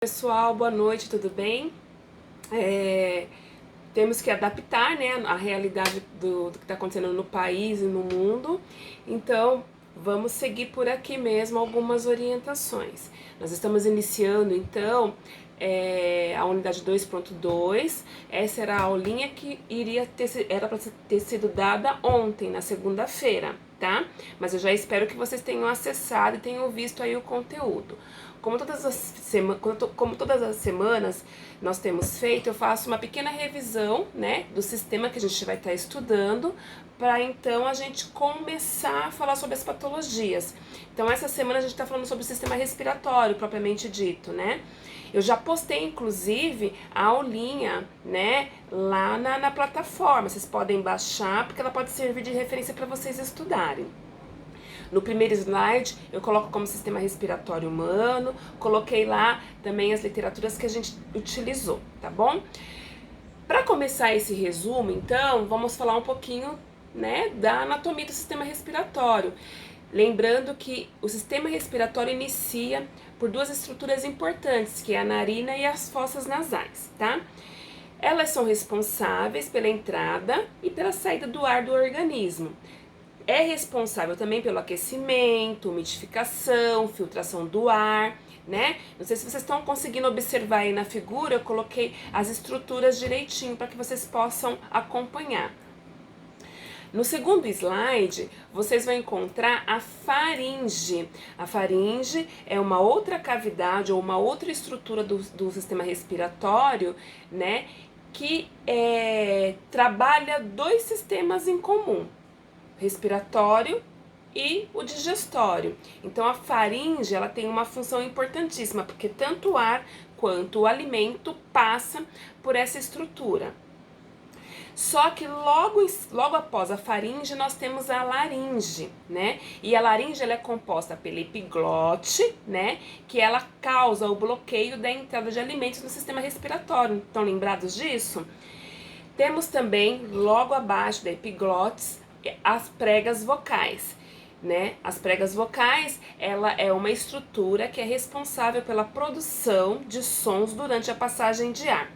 Pessoal, boa noite, tudo bem? Temos que adaptar, né, a realidade do que está acontecendo no país e no mundo, então vamos seguir por aqui mesmo algumas orientações. Nós estamos iniciando então a unidade 2.2. Essa era a aulinha que era para ter sido dada ontem, na segunda-feira, tá? Mas eu já espero que vocês tenham acessado e tenham visto aí o conteúdo. Como todas as semanas nós temos feito, eu faço uma pequena revisão, né, do sistema que a gente vai estar estudando, para então a gente começar a falar sobre as patologias. Então essa semana a gente está falando sobre o sistema respiratório, propriamente dito, né? Eu já postei, inclusive, a aulinha, né, lá na plataforma. Vocês podem baixar, porque ela pode servir de referência para vocês estudarem. No primeiro slide, eu coloco como sistema respiratório humano, coloquei lá também as literaturas que a gente utilizou, tá bom? Para começar esse resumo, então, vamos falar um pouquinho, né, da anatomia do sistema respiratório. Lembrando que o sistema respiratório inicia por duas estruturas importantes, que é a narina e as fossas nasais, tá? Elas são responsáveis pela entrada e pela saída do ar do organismo. É responsável também pelo aquecimento, umidificação, filtração do ar, né? Não sei se vocês estão conseguindo observar aí na figura, eu coloquei as estruturas direitinho para que vocês possam acompanhar. No segundo slide, vocês vão encontrar a faringe. A faringe é uma outra cavidade ou uma outra estrutura do sistema respiratório, né? Que trabalha dois sistemas em comum, respiratório e o digestório. Então a faringe, ela tem uma função importantíssima, porque tanto o ar quanto o alimento passa por essa estrutura. Só que logo após a faringe nós temos a laringe, né? E a laringe, ela é composta pela epiglote, né? Que ela causa o bloqueio da entrada de alimentos no sistema respiratório. Estão lembrados disso? Temos também, logo abaixo da epiglotes, as pregas vocais, né? As pregas vocais, ela é uma estrutura que é responsável pela produção de sons durante a passagem de ar.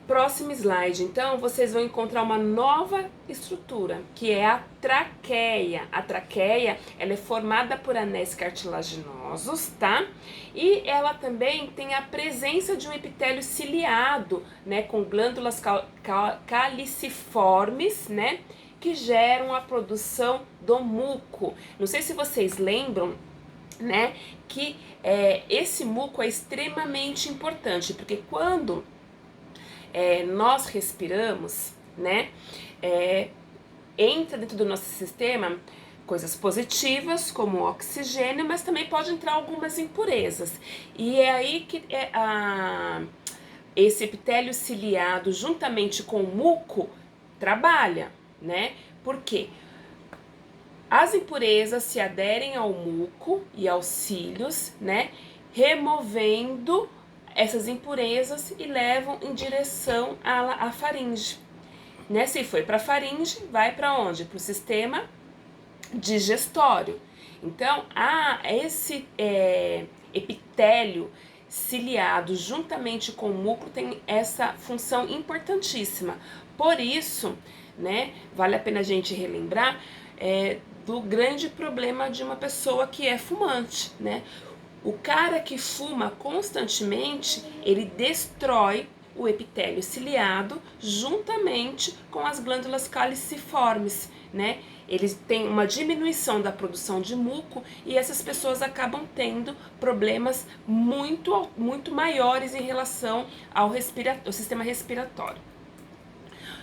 Próximo slide, então, vocês vão encontrar uma nova estrutura, que é a traqueia. A traqueia, ela é formada por anéis cartilaginosos, tá? E ela também tem a presença de um epitélio ciliado, né, com glândulas caliciformes, né, que geram a produção do muco. Não sei se vocês lembram, né, que esse muco é extremamente importante, porque quando nós respiramos, né, entra dentro do nosso sistema coisas positivas, como o oxigênio, mas também pode entrar algumas impurezas. E é aí que esse epitélio ciliado, juntamente com o muco, trabalha, né? Por quê? As impurezas se aderem ao muco e aos cílios, né, removendo essas impurezas e levam em direção à faringe, né? Se foi para a faringe, vai para onde? Para o sistema digestório. Então, esse epitélio ciliado juntamente com o muco tem essa função importantíssima. Por isso, né, vale a pena a gente relembrar do grande problema de uma pessoa que é fumante, né? O cara que fuma constantemente, ele destrói o epitélio ciliado juntamente com as glândulas caliciformes, né? Eles têm uma diminuição da produção de muco e essas pessoas acabam tendo problemas muito maiores em relação ao sistema respiratório.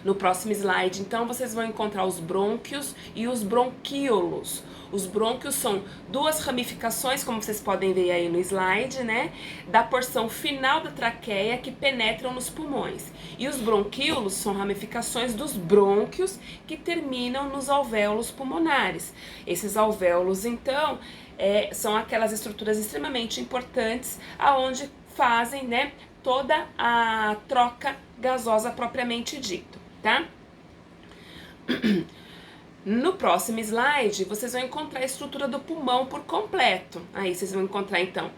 No próximo slide, então, vocês vão encontrar os brônquios e os bronquíolos. Os brônquios são duas ramificações, como vocês podem ver aí no slide, né, da porção final da traqueia que penetram nos pulmões. E os bronquíolos são ramificações dos brônquios que terminam nos alvéolos pulmonares. Esses alvéolos, então, são aquelas estruturas extremamente importantes aonde fazem, né, toda a troca gasosa propriamente dito, tá? No próximo slide, vocês vão encontrar a estrutura do pulmão por completo. Aí vocês vão encontrar, então,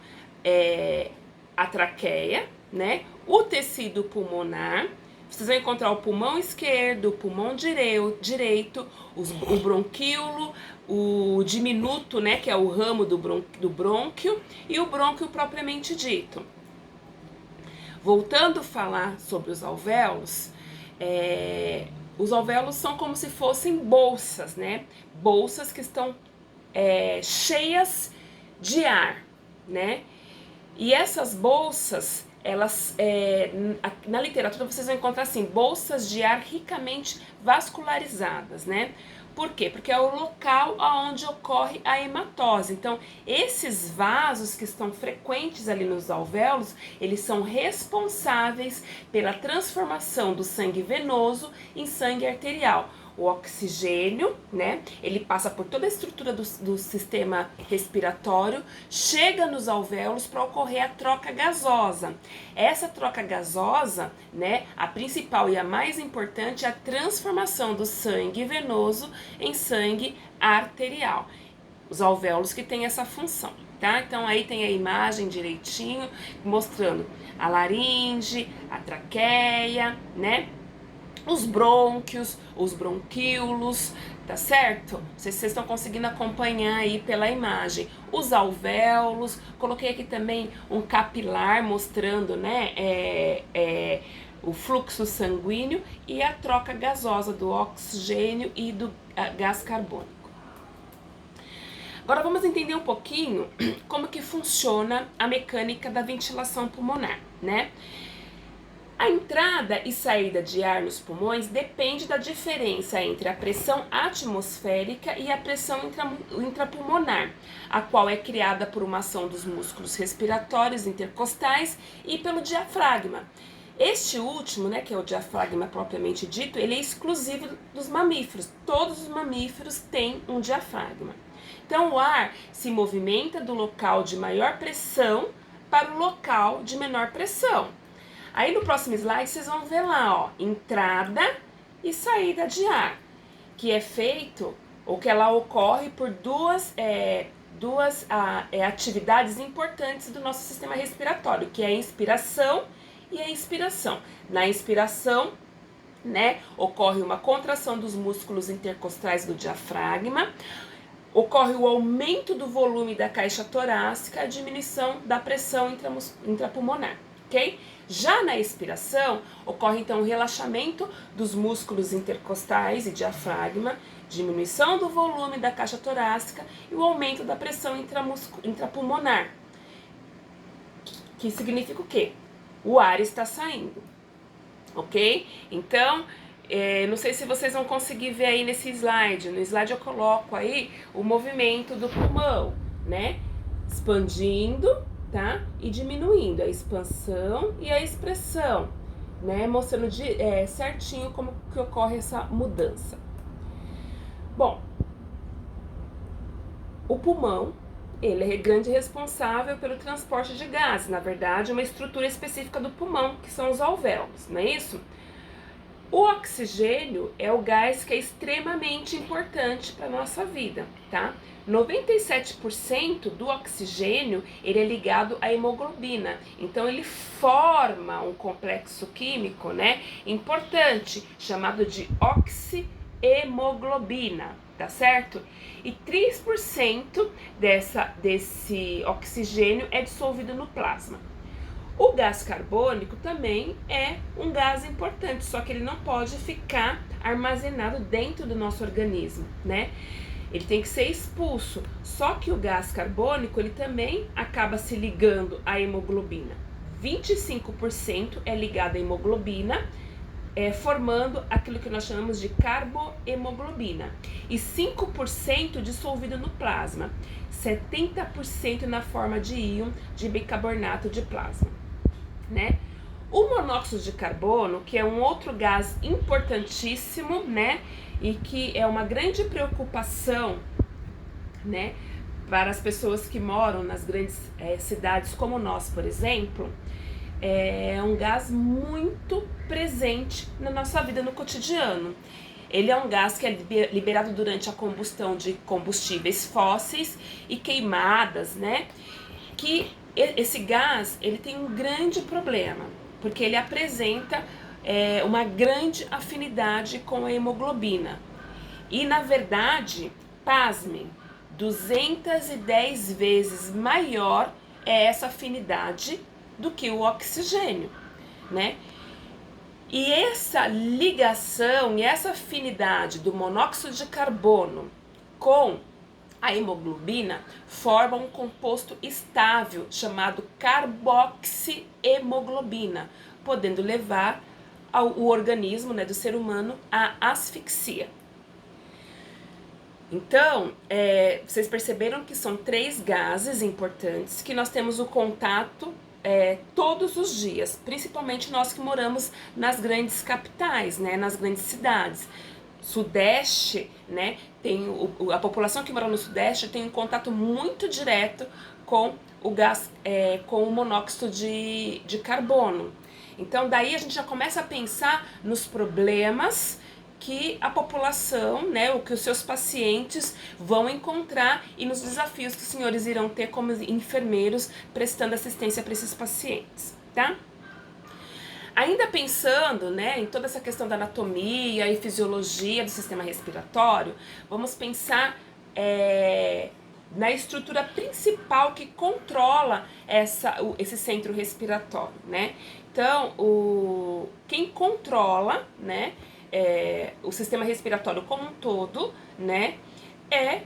a traqueia, né? O tecido pulmonar. Vocês vão encontrar o pulmão esquerdo, o pulmão direito, o bronquíolo, o diminuto, né, que é o ramo do brônquio, e o brônquio propriamente dito. Voltando a falar sobre os alvéolos, os alvéolos são como se fossem bolsas, né? Bolsas que estão cheias de ar, né? E essas bolsas, elas, na literatura vocês vão encontrar assim, bolsas de ar ricamente vascularizadas, né? Por quê? Porque é o local onde ocorre a hematose. Então, esses vasos que estão frequentes ali nos alvéolos, eles são responsáveis pela transformação do sangue venoso em sangue arterial. O oxigênio, né, ele passa por toda a estrutura do sistema respiratório, chega nos alvéolos para ocorrer a troca gasosa. Essa troca gasosa, né, a principal e a mais importante é a transformação do sangue venoso em sangue arterial. Os alvéolos que têm essa função, tá? Então aí tem a imagem direitinho, mostrando a laringe, a traqueia, né? Os brônquios, os bronquíolos, tá certo? Vocês estão conseguindo acompanhar aí pela imagem. Os alvéolos, coloquei aqui também um capilar mostrando, né, o fluxo sanguíneo e a troca gasosa do oxigênio e do gás carbônico. Agora vamos entender um pouquinho como que funciona a mecânica da ventilação pulmonar, né? A entrada e saída de ar nos pulmões depende da diferença entre a pressão atmosférica e a pressão intrapulmonar, a qual é criada por uma ação dos músculos respiratórios intercostais e pelo diafragma. Este último, né, que é o diafragma propriamente dito, ele é exclusivo dos mamíferos. Todos os mamíferos têm um diafragma. Então o ar se movimenta do local de maior pressão para o local de menor pressão. Aí no próximo slide vocês vão ver lá, ó, entrada e saída de ar, que é feito, ou que ela ocorre por duas atividades importantes do nosso sistema respiratório, que é a inspiração e a expiração. Na inspiração, né, ocorre uma contração dos músculos intercostais do diafragma, ocorre o aumento do volume da caixa torácica, a diminuição da pressão intrapulmonar, ok? Já na expiração, ocorre então o relaxamento dos músculos intercostais e diafragma, diminuição do volume da caixa torácica e o aumento da pressão intrapulmonar, que significa o quê? O ar está saindo, ok? Então, não sei se vocês vão conseguir ver aí nesse slide. No slide eu coloco aí o movimento do pulmão, né? Expandindo, tá? E diminuindo a expansão e a expressão, né? Mostrando certinho como que ocorre essa mudança. Bom, o pulmão, ele é grande responsável pelo transporte de gases. Na verdade, uma estrutura específica do pulmão, que são os alvéolos, não é isso? O oxigênio é o gás que é extremamente importante para a nossa vida, tá? 97% do oxigênio, ele é ligado à hemoglobina. Então, ele forma um complexo químico, né, importante, chamado de oxihemoglobina, tá certo? E 3% desse oxigênio é dissolvido no plasma. O gás carbônico também é um gás importante, só que ele não pode ficar armazenado dentro do nosso organismo, né? Ele tem que ser expulso. Só que o gás carbônico, ele também acaba se ligando à hemoglobina. 25% é ligado à hemoglobina, formando aquilo que nós chamamos de carbohemoglobina. E 5% dissolvido no plasma. 70% na forma de íon de bicarbonato de plasma, né? O monóxido de carbono, que é um outro gás importantíssimo, né? E que é uma grande preocupação, né, para as pessoas que moram nas grandes cidades como nós, por exemplo, é um gás muito presente na nossa vida no cotidiano. Ele é um gás que é liberado durante a combustão de combustíveis fósseis e queimadas, né, que esse gás, ele tem um grande problema, porque ele apresenta uma grande afinidade com a hemoglobina. E, na verdade, pasmem, 210 vezes maior é essa afinidade do que o oxigênio, né? E essa ligação e essa afinidade do monóxido de carbono com a hemoglobina forma um composto estável chamado carboxihemoglobina, podendo levar o organismo, né, do ser humano à asfixia. Então, vocês perceberam que são 3 gases importantes que nós temos o contato todos os dias, principalmente nós que moramos nas grandes capitais, né, nas grandes cidades. Sudeste, né, a população que mora no Sudeste tem um contato muito direto com o gás, com o monóxido de carbono. Então daí a gente já começa a pensar nos problemas que a população, né, o que os seus pacientes vão encontrar e nos desafios que os senhores irão ter como enfermeiros prestando assistência para esses pacientes, tá? Ainda pensando, né, em toda essa questão da anatomia e fisiologia do sistema respiratório, vamos pensar na estrutura principal que controla esse centro respiratório, né? Então, quem controla, né, o sistema respiratório como um todo, né, é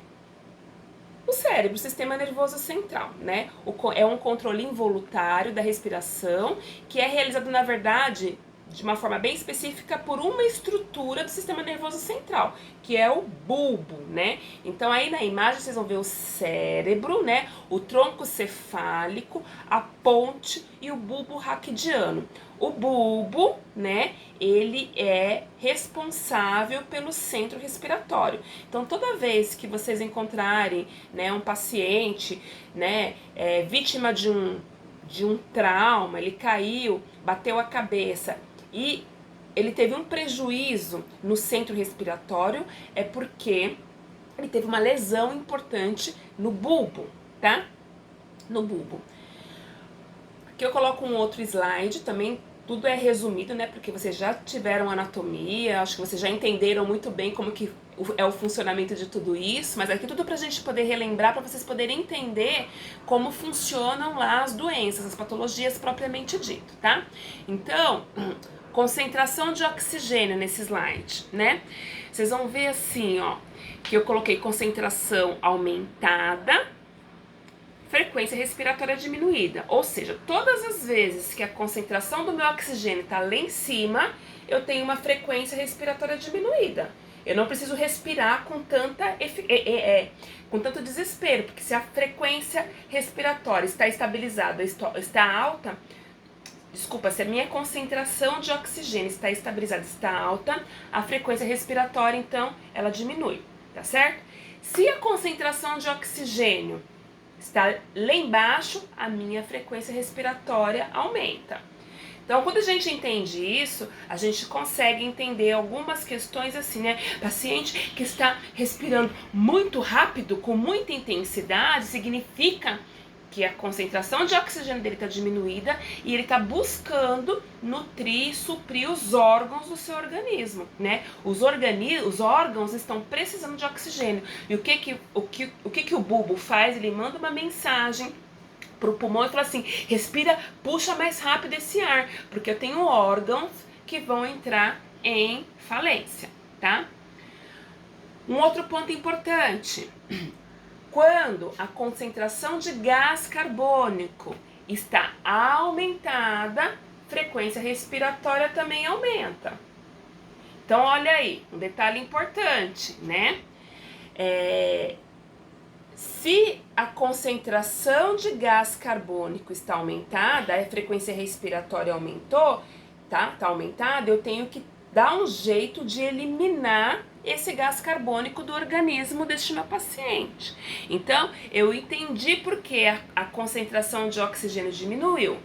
o cérebro, o sistema nervoso central, né? É um controle involuntário da respiração que é realizado, na verdade, de uma forma bem específica por uma estrutura do sistema nervoso central, que é o bulbo, né? Então aí na imagem vocês vão ver o cérebro, né? O tronco cefálico, a ponte e o bulbo raquidiano. O bulbo, né, ele é responsável pelo centro respiratório. Então, toda vez que vocês encontrarem, né, um paciente, né, vítima de um trauma, ele caiu, bateu a cabeça e ele teve um prejuízo no centro respiratório, é porque ele teve uma lesão importante no bulbo, tá? No bulbo. Aqui eu coloco um outro slide, também tudo é resumido, né, porque vocês já tiveram anatomia, acho que vocês já entenderam muito bem como que é o funcionamento de tudo isso, mas aqui tudo pra gente poder relembrar, para vocês poderem entender como funcionam lá as doenças, as patologias propriamente dito, tá? Então, concentração de oxigênio nesse slide, né? Vocês vão ver assim, ó, que eu coloquei concentração aumentada, frequência respiratória diminuída, ou seja, todas as vezes que a concentração do meu oxigênio está lá em cima, eu tenho uma frequência respiratória diminuída. Eu não preciso respirar com tanto desespero, porque se a frequência respiratória está estabilizada, está alta, se a minha concentração de oxigênio está estabilizada, está alta, a frequência respiratória, então, ela diminui, tá certo? Se a concentração de oxigênio está lá embaixo, a minha frequência respiratória aumenta. Então, quando a gente entende isso, a gente consegue entender algumas questões assim, né? Paciente que está respirando muito rápido, com muita intensidade, significa que a concentração de oxigênio dele está diminuída e ele está buscando nutrir, suprir os órgãos do seu organismo, né? Os órgãos estão precisando de oxigênio. E o que o bulbo faz? Ele manda uma mensagem pro pulmão e fala assim: respira, puxa mais rápido esse ar, porque eu tenho órgãos que vão entrar em falência, tá? Um outro ponto importante: quando a concentração de gás carbônico está aumentada, frequência respiratória também aumenta. Então, olha aí, um detalhe importante, né? Se a concentração de gás carbônico está aumentada, a frequência respiratória aumentou, tá aumentada, eu tenho que dar um jeito de eliminar esse gás carbônico do organismo deste meu paciente. Então, eu entendi por que a concentração de oxigênio diminuiu,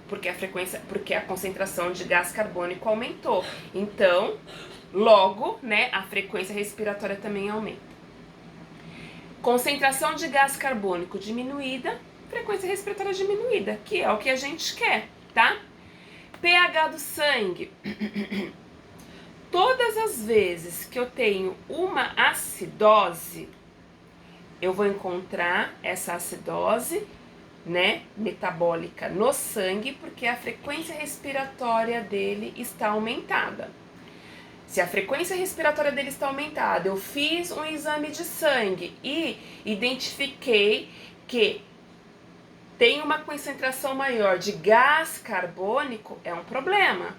porque a concentração de gás carbônico aumentou. Então, logo, né, a frequência respiratória também aumenta. Concentração de gás carbônico diminuída, frequência respiratória diminuída, que é o que a gente quer, tá? pH do sangue. Todas as vezes que eu tenho uma acidose, eu vou encontrar essa acidose, né, metabólica no sangue, porque a frequência respiratória dele está aumentada. Se a frequência respiratória dele está aumentada, eu fiz um exame de sangue e identifiquei que tem uma concentração maior de gás carbônico, é um problema,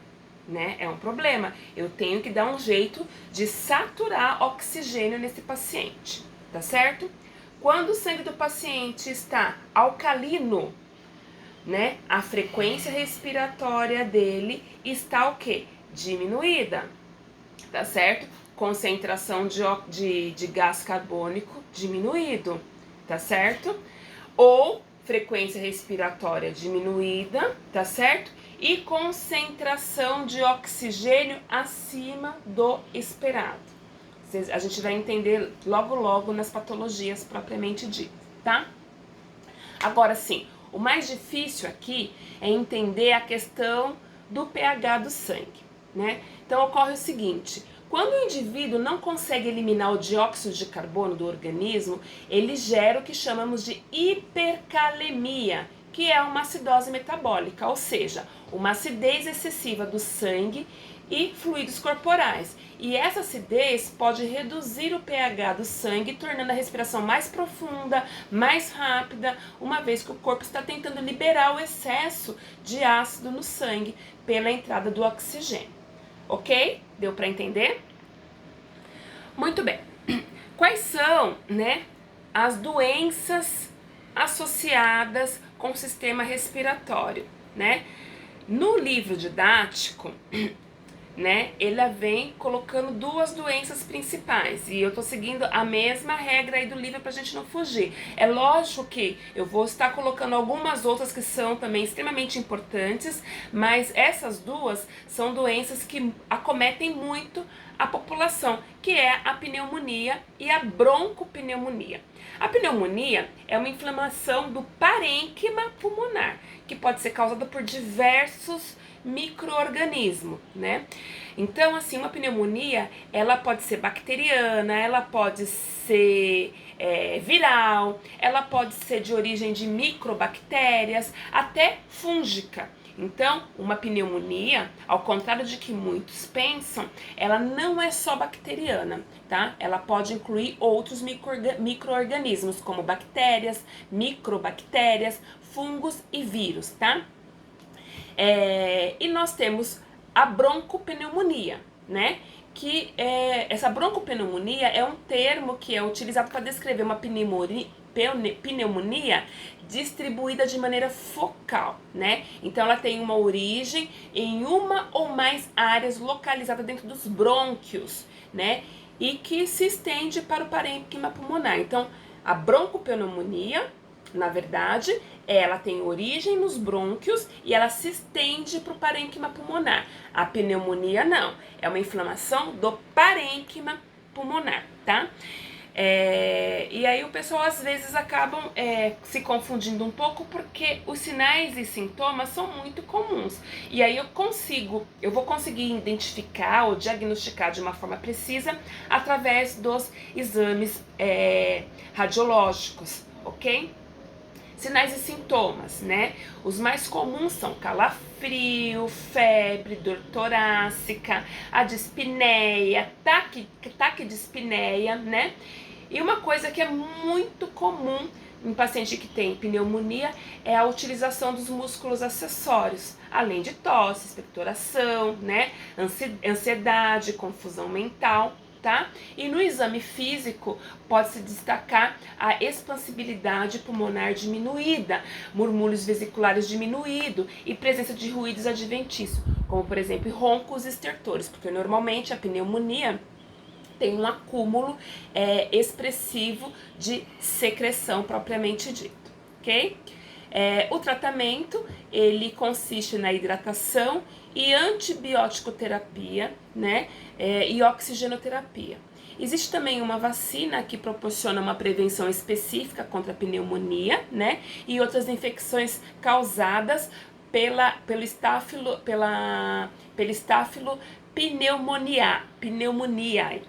né? É um problema. Eu tenho que dar um jeito de saturar oxigênio nesse paciente, tá certo? Quando o sangue do paciente está alcalino, né, a frequência respiratória dele está o quê? Diminuída, tá certo? Concentração de gás carbônico diminuído, tá certo? Ou frequência respiratória diminuída, tá certo? E concentração de oxigênio acima do esperado. A gente vai entender logo nas patologias propriamente ditas, tá? Agora sim, o mais difícil aqui é entender a questão do pH do sangue, né? Então ocorre o seguinte: quando o indivíduo não consegue eliminar o dióxido de carbono do organismo, ele gera o que chamamos de hipercalemia, que é uma acidose metabólica, ou seja, uma acidez excessiva do sangue e fluidos corporais. E essa acidez pode reduzir o pH do sangue, tornando a respiração mais profunda, mais rápida, uma vez que o corpo está tentando liberar o excesso de ácido no sangue pela entrada do oxigênio. Ok? Deu para entender? Muito bem. Quais são, né, as doenças associadas com o sistema respiratório, né? No livro didático, né, ele vem colocando duas doenças principais, e eu tô seguindo a mesma regra aí do livro pra gente não fugir. É lógico que eu vou estar colocando algumas outras que são também extremamente importantes, mas essas duas são doenças que acometem muito a população, que é a pneumonia e a broncopneumonia. A pneumonia é uma inflamação do parênquima pulmonar, que pode ser causada por diversos micro-organismos, né? Então, assim, uma pneumonia, ela pode ser bacteriana, ela pode ser viral, ela pode ser de origem de microbactérias, até fúngica. Então, uma pneumonia, ao contrário de que muitos pensam, ela não é só bacteriana, tá? Ela pode incluir outros micro-organismos, como bactérias, microbactérias, fungos e vírus, tá? E nós temos a broncopneumonia, né? Essa broncopneumonia é um termo que é utilizado para descrever uma pneumonia distribuída de maneira focal, né? Então ela tem uma origem em uma ou mais áreas localizadas dentro dos brônquios, né? E que se estende para o parênquima pulmonar. Então, a broncopneumonia, na verdade, ela tem origem nos brônquios e ela se estende para o parênquima pulmonar. A pneumonia não, é uma inflamação do parênquima pulmonar, tá? E aí o pessoal às vezes acabam se confundindo um pouco, porque os sinais e sintomas são muito comuns. E aí eu vou conseguir identificar ou diagnosticar de uma forma precisa através dos exames radiológicos, ok? Sinais e sintomas, né? Os mais comuns são calafrio, febre, dor torácica, a dispneia, taquidispneia, né? E uma coisa que é muito comum em paciente que tem pneumonia é a utilização dos músculos acessórios, além de tosse, expectoração, né? Ansiedade, confusão mental. Tá? E no exame físico pode-se destacar a expansibilidade pulmonar diminuída, murmúrios vesiculares diminuído e presença de ruídos adventícios, como por exemplo roncos estertores, porque normalmente a pneumonia tem um acúmulo expressivo de secreção propriamente dito, ok? O tratamento, ele consiste na hidratação e antibiótico terapia, né, e oxigenoterapia. Existe também uma vacina que proporciona uma prevenção específica contra a pneumonia, né? E outras infecções causadas pelo estáfilo pneumoniae,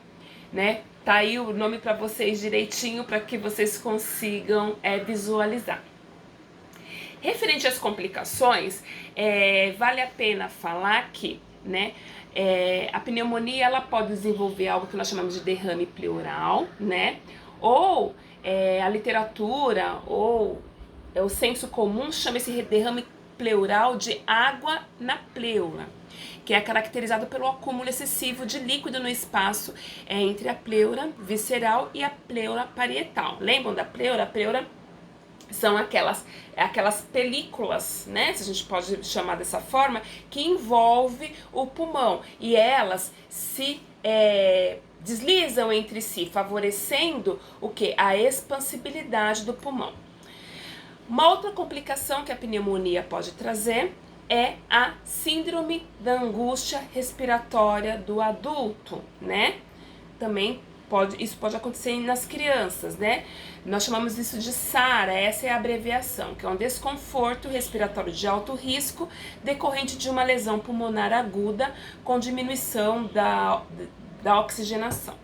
né? Tá aí o nome para vocês direitinho para que vocês consigam visualizar. Referente às complicações, vale a pena falar que, né, a pneumonia ela pode desenvolver algo que nós chamamos de derrame pleural, né? Ou a literatura ou o senso comum chama esse derrame pleural de água na pleura, que é caracterizado pelo acúmulo excessivo de líquido no espaço entre a pleura visceral e a pleura parietal. Lembram da pleura? A pleura são aquelas películas, né, se a gente pode chamar dessa forma, que envolve o pulmão e elas se deslizam entre si, favorecendo o que? A expansibilidade do pulmão. Uma outra complicação que a pneumonia pode trazer é a síndrome da angústia respiratória do adulto, né? Também isso pode acontecer nas crianças, né? Nós chamamos isso de SARA, essa é a abreviação, que é um desconforto respiratório de alto risco decorrente de uma lesão pulmonar aguda com diminuição da oxigenação.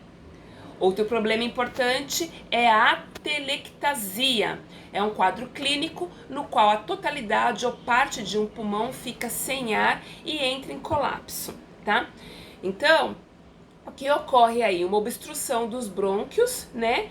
Outro problema importante é a atelectasia. É um quadro clínico no qual a totalidade ou parte de um pulmão fica sem ar e entra em colapso, tá? Então, o que ocorre aí? Uma obstrução dos brônquios, né?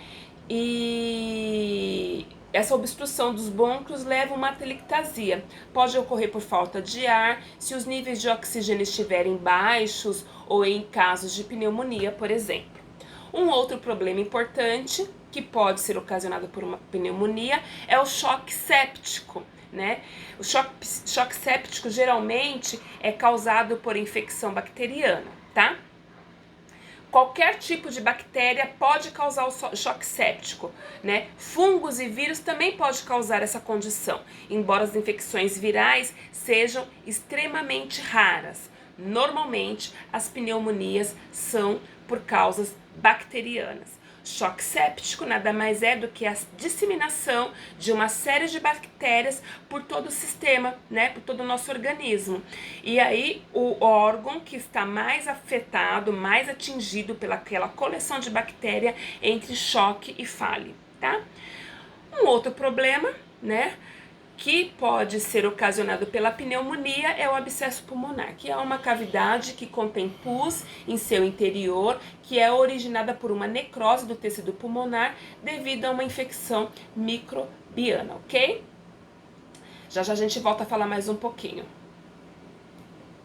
E essa obstrução dos brônquios leva a uma atelectasia. Pode ocorrer por falta de ar, se os níveis de oxigênio estiverem baixos ou em casos de pneumonia, por exemplo. Um outro problema importante que pode ser ocasionado por uma pneumonia é o choque séptico, né? O choque séptico geralmente é causado por infecção bacteriana, tá? Qualquer tipo de bactéria pode causar o choque séptico, né? Fungos e vírus também podem causar essa condição, embora as infecções virais sejam extremamente raras. Normalmente, as pneumonias são por causas bacterianas. Choque séptico nada mais é do que a disseminação de uma série de bactérias por todo o sistema, né, por todo o nosso organismo. E aí o órgão que está mais afetado, mais atingido pelaquela coleção de bactéria entre choque e fale, tá? Um outro problema, né, que pode ser ocasionado pela pneumonia é o abscesso pulmonar, que é uma cavidade que contém pus em seu interior, que é originada por uma necrose do tecido pulmonar devido a uma infecção microbiana, ok? Já já a gente volta a falar mais um pouquinho.